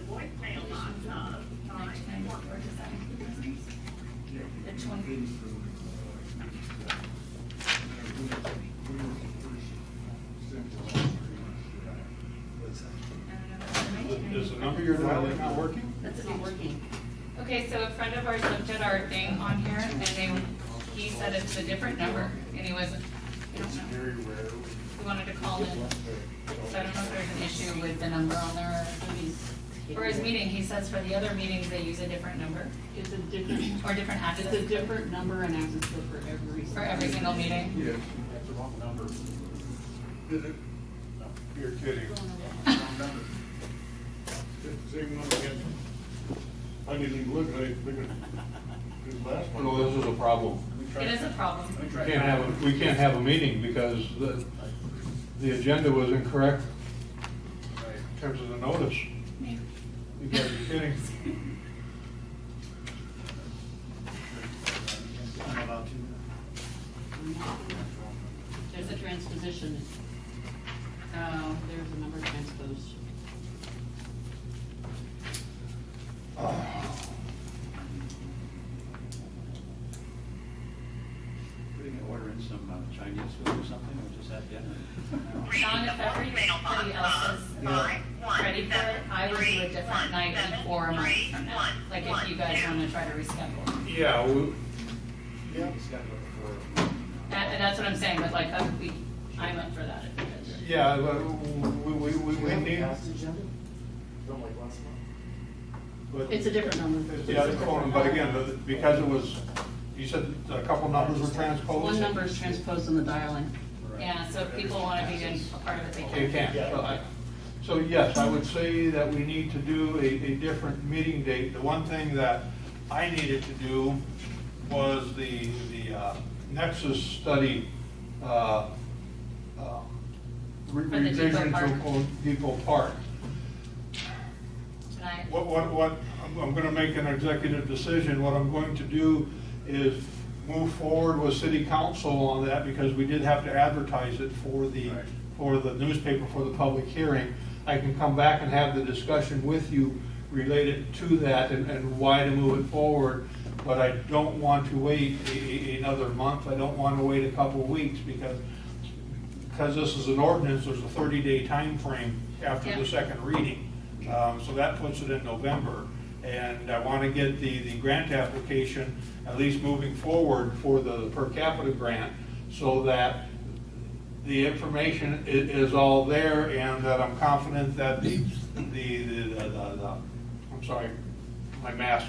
voicemail box of 541. The 20. Is the number you're dialing not working? That's not working. Okay, so a friend of ours looked at our thing on here, and he said it's a different number, and he wasn't, I don't know. He wanted to call in, so I don't know if there's an issue with the number on there. For his meeting, he says for the other meetings, they use a different number, It's a different, or different access. it's a different number and access code For every single meeting. Yes. That's the wrong number. Is it? No, you're kidding. Wrong number. Same number again. I didn't even look at it. His last one. No, this is a problem. It is a problem. We can't have a meeting because the agenda was incorrect in terms of the notice. You guys are kidding. I'm about to. There's a transposition. Oh, there's a number transposed. Putting an order in some Chinese food or something, or just have dinner? Sean, if everybody else is ready for it, I would do a different night in 4 months from now. Like if you guys want to try to reschedule. Yeah, Yeah. That's what I'm saying, but like, I'm up for that if you guys. yeah, but we need. but- It's a different number. Yeah, it's phone, but again, because it was, you said a couple numbers were transposed? One number is transposed in the dialing. Yeah, so if people want to be in a part of it, they can. You can't. So yes, I would say that we need to do a different meeting date. The one thing that I needed to do was the Nexus study revision to Depot Park. Tonight. I'm gonna make an executive decision. What I'm going to do is move forward with city council on that because we did have to advertise it for the newspaper for the public hearing. I can come back and have the discussion with you related to that and why to move it forward. But I don't want to wait another month. I don't want to wait a couple of weeks because this is an ordinance, there's a 30-day time frame after the second reading. So that puts it in November. And I want to get the grant application at least moving forward for the per capita grant so that the information is all there and that I'm confident that I'm sorry, my mask.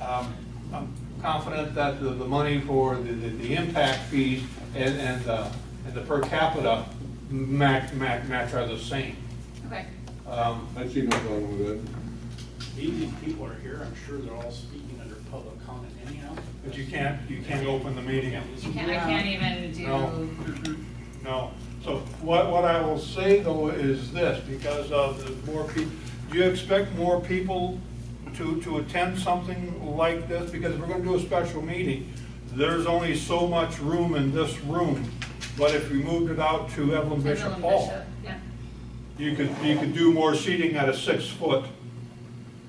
I'm confident that the money for the impact fees and the per capita match are the same. Okay. I see no problem with it. These people are here, I'm sure they're all speaking under public comment anyhow. But you can't open the meeting. I can't even do. No. No. So what I will say though is this, because of the more people, do you expect more people to attend something like this? Because if we're going to do a special meeting, there's only so much room in this room. But if we moved it out to Evelyn Bishop Hall, Yeah. you could do more seating at a 6-foot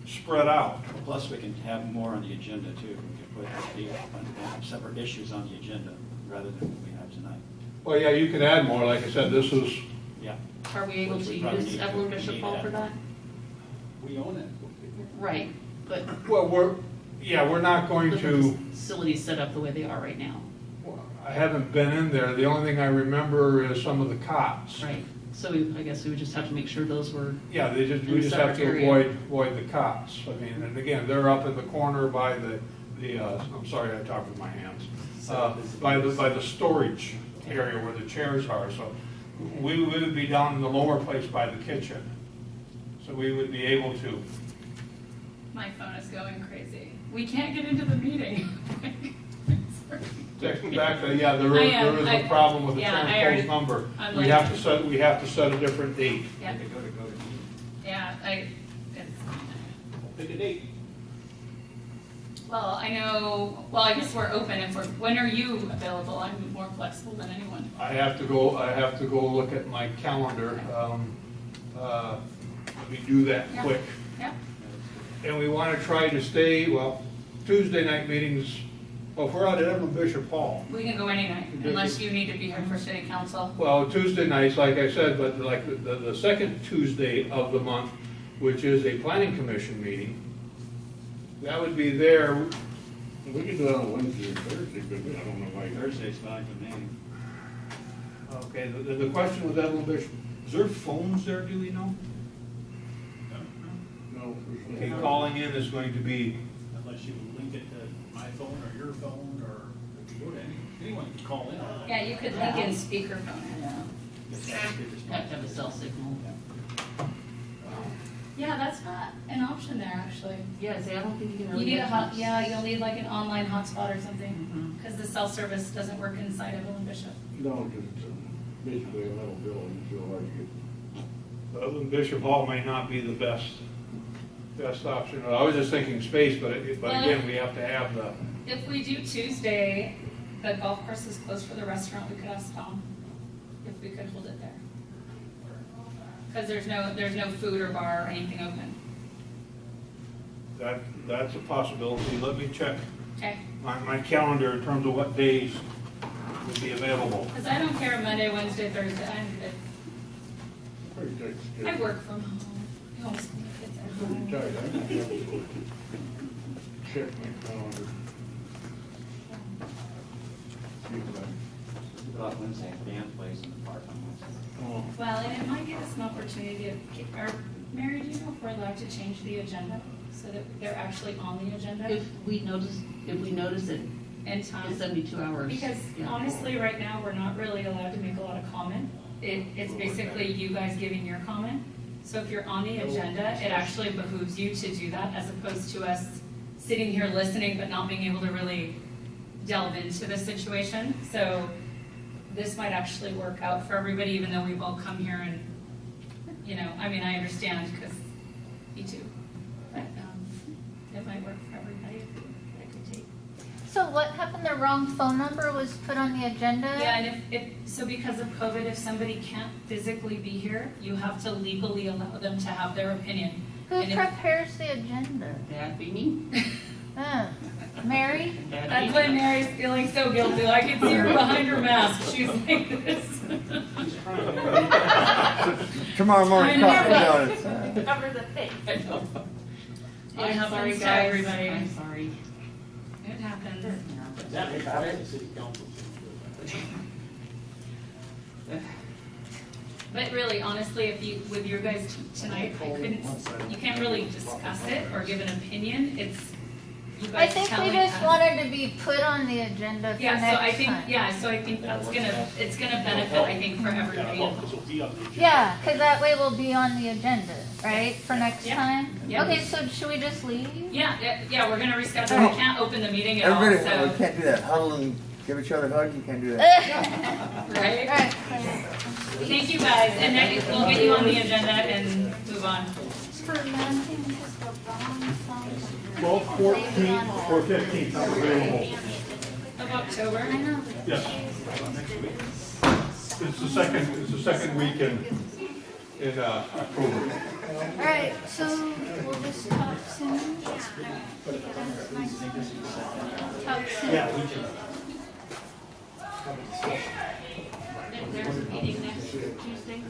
spread out. Plus, we can have more on the agenda too. We can put separate issues on the agenda rather than what we have tonight. Well, yeah, you can add more. Like I said, this is. Yeah. Are we able to use Evelyn Bishop Hall for that? We own it. Right, but Well, we're not going to. facilities set up the way they are right now. I haven't been in there. The only thing I remember is some of the cots. Right. So I guess we would just have to make sure those were. Yeah, we in just have to separate area. avoid the cots. I mean, and again, they're up in the corner by the I'm sorry, I talk with my hands. By the storage area where the chairs are. So we would be down in the lower place by the kitchen. So we would be able to. My phone is going crazy. We can't get into the meeting. Text me back, there is a problem with the transposed number. We have to set a different date. Yeah. Yeah, Pick a date. well, I guess we're open when are you available? I'm more flexible than anyone. I have to go look at my calendar. we do that Yeah. quick. Yep. And we want to try to stay, well, Tuesday night meetings, well, if we're out at Evelyn Bishop Hall. We can go any night, unless you need to be here for city council. Well, Tuesday nights, like I said, but like the second Tuesday of the month, which is a planning commission meeting, that would be there. We can do it on Wednesday or Thursday, but I don't know why. Thursday's fine with me. Okay, the question with Evelyn Bishop, is there phones there, do we know? No. Okay, calling in is going to be, Unless you link it to my phone or your phone, or if you go to anyone can call in on it. Yeah, you could link in speakerphone. Have to have a cell signal. Yeah, that's not an option there, actually. Yeah, see, I don't think you can You really need a get hot, much. yeah, you'll need like an online hotspot or something, Mhm. because the cell service doesn't work inside Evelyn Bishop. No, because it's basically a metal building, so hard to Evelyn Bishop Hall might not be the best option. I was just thinking space, but again, we have to have the, If we do Tuesday, the golf course is closed for the restaurant, we could ask Tom if we could hold it there. Because there's no food or bar or anything open. that's a possibility. Let me check Okay, my calendar in terms of what days would be available. because I don't care Monday, Wednesday, Thursday, I'm good. Pretty tight I schedule. work from home. I homeschool my kids at Pretty home. tight, I can have to check my calendar. See if About Wednesday, band plays in the park on Wednesday. Well, and it might give us an opportunity to, or Mary, do you know if we're allowed to change the agenda so that they're actually on the agenda If we notice it in time? in 72 hours. Because yeah. honestly, right now, we're not really allowed to make a lot of comment. It's basically you guys giving your comment. So if you're on the agenda, it actually behooves you to do that as opposed to us sitting here listening but not being able to really delve into the situation. So this might actually work out for everybody, even though we've all come here and, I mean, I understand because me too. But it might work for everybody if I could take. So what happened? The wrong phone number was put on the agenda? Yeah, and so because of COVID, if somebody can't physically be here, you have to legally allow them to have their opinion. Who And if- prepares the agenda? That'd be me. Mary? That's why Mary's feeling so guilty. I can see her behind her mask. She's like this. Tomorrow morning, I coffee know. donuts. Cover the face. It I'm sorry, happens to guys. everybody. I'm sorry. It happens. That's the city council. But really, honestly, if you, with your guys tonight, you can't really discuss it or give an opinion. It's you I guys think telling we just us. wanted to be put on the agenda for Yeah, so I next think, time. so I think it's gonna benefit, I think, for everybody. This will be on the agenda. Yeah, because that way we'll be on the agenda, right, for next Yeah. time? Yeah. Okay, so should we just leave? Yeah, we're gonna reschedule. We can't open the meeting at all, Everybody, so. we can't do that. Huddle and give each other hugs. You can't do that. Right? Alright. Thank you guys, and then we'll get you on the agenda and move on. For Monday, just the wrong song. 12th, 14th, or 15th, I'm available. Of October. I know. Yes. It's the second week in October. Alright, so we'll just talk soon. Talk soon. There's a meeting next Tuesday.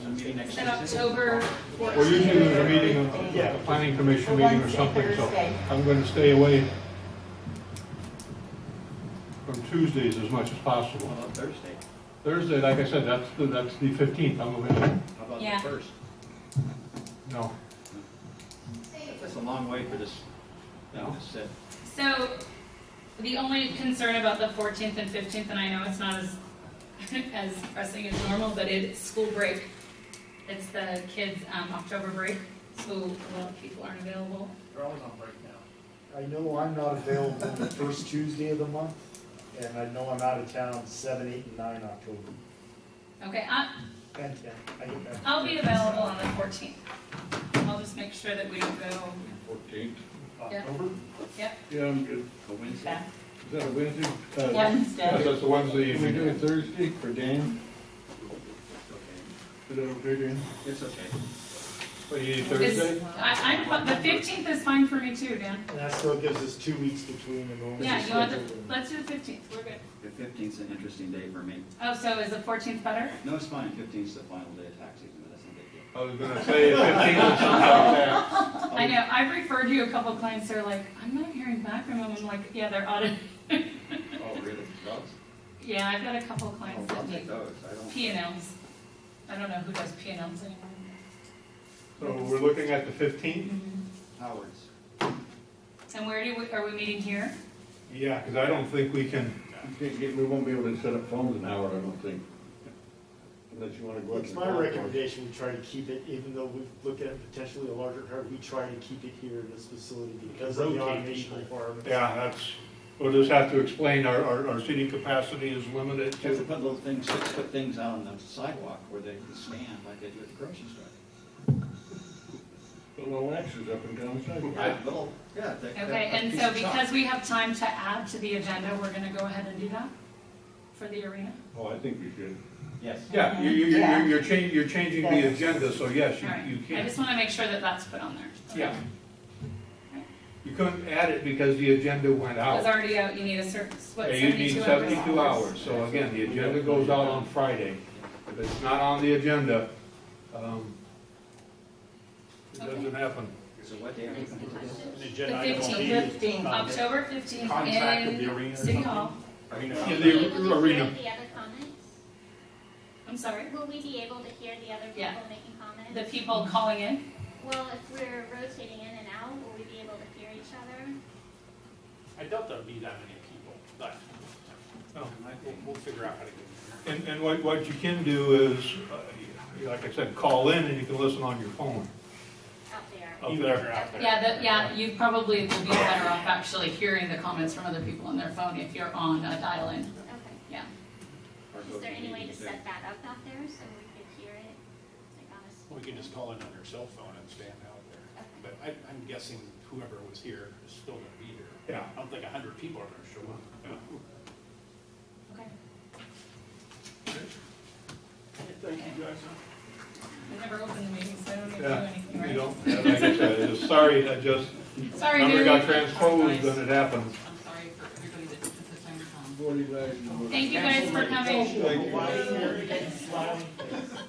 It's in October Well, 14th. usually there's a meeting, a planning commission meeting or something, so I'm going to stay away from Tuesdays as much as possible. How about Thursday? Thursday, like I said, that's the 15th, I'm available. How about Yeah. the first? No. That's a long way for this thing to sit. So, the only concern about the 14th and 15th, and I know it's not as as pressing as normal, but it's school break. It's the kids' October break, so a lot of people aren't available. They're always on break now. I know I'm not available the first Tuesday of the month, and I know I'm out of town 7, 8, and 9 October. Okay, And 10. I get back. I'll be available on the 14th. I'll just make sure that we don't go. 14th. Yeah. October? Yep. Yeah, I'm good. A Wednesday? Okay. Is that a Wednesday? Wednesday. Yes, that's the Wednesday Can we do evening. it Thursday for Dan? Okay. Is that okay, Dan? It's okay. What, you need Thursday? The 15th is fine for me too, Dan. And that still gives us 2 weeks between the normal Yeah, you want schedule. let's do the 15th, we're good. The 15th is an interesting day for me. Oh, so is the 14th better? No, it's fine, 15th is the final day of tax season, but that's no big deal. I was gonna say 15 is somehow tax. I know, I've referred you a couple of clients, they're like, I'm not hearing back from them, I'm like, yeah, they're audited. Oh, really? Those? Yeah, I've got a couple of Oh, clients I'll that take need those, I don't. P&Ls. I don't know who does P&Ls anymore. So we're looking at the 15th? Howard's. And where are we meeting here? Yeah, because I don't think we can, We won't be able to set up phones in Howard, I don't think. Unless you wanna go up. It's to my the recommendation, we try to keep it, even though we look at potentially a larger crowd, we try to keep it here in this facility because of the Rotate automation people. requirements. yeah, that's, we'll just have to explain our seating capacity is limited You have to to. put little things, 6-foot things out on the sidewalk where they can stand like they do at the grocery store. Put little X's up and down the sidewalk. Little, yeah. Okay, and so because we have time to add to the agenda, we're gonna go ahead and do that for the arena? Oh, I think we should. Yes. Yeah, you're changing the agenda, so yes, All right, you I can. just wanna make sure that that's put on there. Yeah. You couldn't add it because the agenda went It was out. already out, you need a certain, what, Yeah, you need 72 hours? hours, so again, the agenda goes out on Friday. If it's not on the agenda, it doesn't happen. So what day are we going to do this? An The agenda item will be 15th, October 15th Contract of the in arena or City something? Hall. Arena. Yeah, Will the we be able to arena. hear the other comments? I'm sorry, Will we be able to hear the other people Yeah. making comments? the people calling in? Well, if we're rotating in and out, will we be able to hear each other? I doubt there'll be that many people, but we'll figure out how to get it. And what you can do is, like I said, call in and you can listen on your phone Out there? up Even if you're there. out there. Yeah, you probably will be better off actually hearing the comments from other people on their phone if you're on a dial-in. Okay. Yeah. Is there any way to set that up out there so we could hear it? Like on a We can just call in on your cell phone and stand out there. But I'm guessing whoever was here is still gonna be here. Yeah. I don't think 100 people are gonna show up. Okay. Thank you guys. I never opened the meeting, so I don't need to do Yeah, anything, you right? don't, like I said, sorry, I just, Sorry, number dude. got transposed and it happened. I'm sorry for everybody that took the time to come. Thank you guys for coming. Thank you. Smiling face.